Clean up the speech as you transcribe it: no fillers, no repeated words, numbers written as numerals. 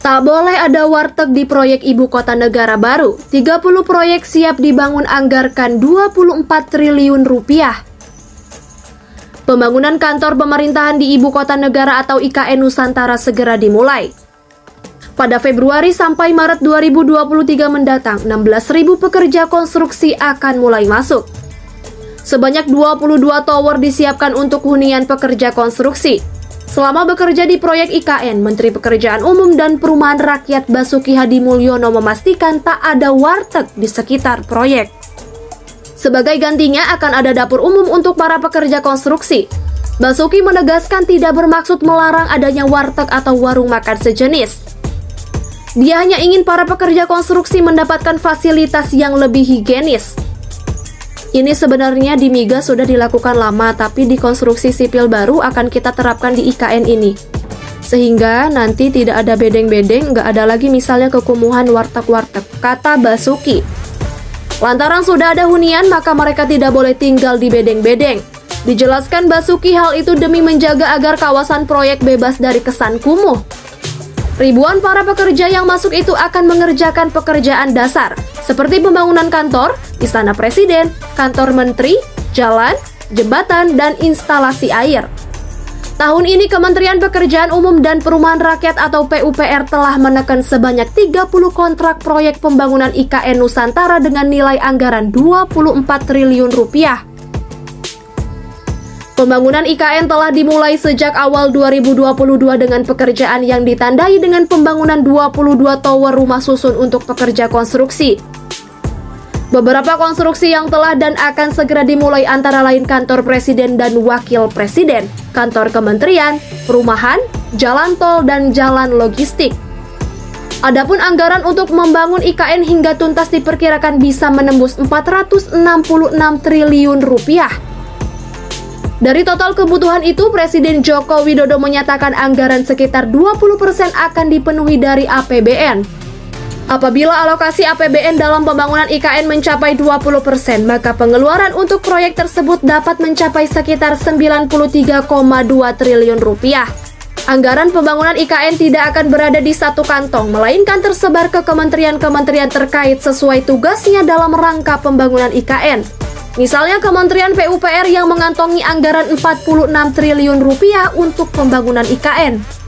Tak boleh ada warteg di proyek Ibu Kota Negara baru. 30 proyek siap dibangun, anggarkan 24 triliun rupiah. Pembangunan kantor pemerintahan di Ibu Kota Negara atau IKN Nusantara segera dimulai. Pada Februari sampai Maret 2023 mendatang, 16.000 pekerja konstruksi akan mulai masuk. Sebanyak 22 tower disiapkan untuk hunian pekerja konstruksi. Selama bekerja di proyek IKN, Menteri Pekerjaan Umum dan Perumahan Rakyat Basuki Hadi Mulyono memastikan tak ada warteg di sekitar proyek. Sebagai gantinya akan ada dapur umum untuk para pekerja konstruksi. Basuki menegaskan tidak bermaksud melarang adanya warteg atau warung makan sejenis. Dia hanya ingin para pekerja konstruksi mendapatkan fasilitas yang lebih higienis. Ini sebenarnya di migas sudah dilakukan lama, tapi di konstruksi sipil baru akan kita terapkan di IKN ini. Sehingga nanti tidak ada bedeng-bedeng, nggak ada lagi misalnya kekumuhan warteg-warteg, kata Basuki. Lantaran sudah ada hunian, maka mereka tidak boleh tinggal di bedeng-bedeng. Dijelaskan Basuki hal itu demi menjaga agar kawasan proyek bebas dari kesan kumuh. Ribuan para pekerja yang masuk itu akan mengerjakan pekerjaan dasar, seperti pembangunan kantor, istana presiden, kantor menteri, jalan, jembatan, dan instalasi air. Tahun ini Kementerian Pekerjaan Umum dan Perumahan Rakyat atau PUPR telah menekan sebanyak 30 kontrak proyek pembangunan IKN Nusantara dengan nilai anggaran 24 triliun rupiah. Pembangunan IKN telah dimulai sejak awal 2022 dengan pekerjaan yang ditandai dengan pembangunan 22 tower rumah susun untuk pekerja konstruksi. Beberapa konstruksi yang telah dan akan segera dimulai antara lain kantor presiden dan wakil presiden, kantor kementerian, perumahan, jalan tol, dan jalan logistik. Adapun anggaran untuk membangun IKN hingga tuntas diperkirakan bisa menembus 466 triliun rupiah. Dari total kebutuhan itu, Presiden Joko Widodo menyatakan anggaran sekitar 20% akan dipenuhi dari APBN. Apabila alokasi APBN dalam pembangunan IKN mencapai 20%, maka pengeluaran untuk proyek tersebut dapat mencapai sekitar 93,2 triliun rupiah. Anggaran pembangunan IKN tidak akan berada di satu kantong, melainkan tersebar ke kementerian-kementerian terkait sesuai tugasnya dalam rangka pembangunan IKN. Misalnya Kementerian PUPR yang mengantongi anggaran 46 triliun rupiah untuk pembangunan IKN.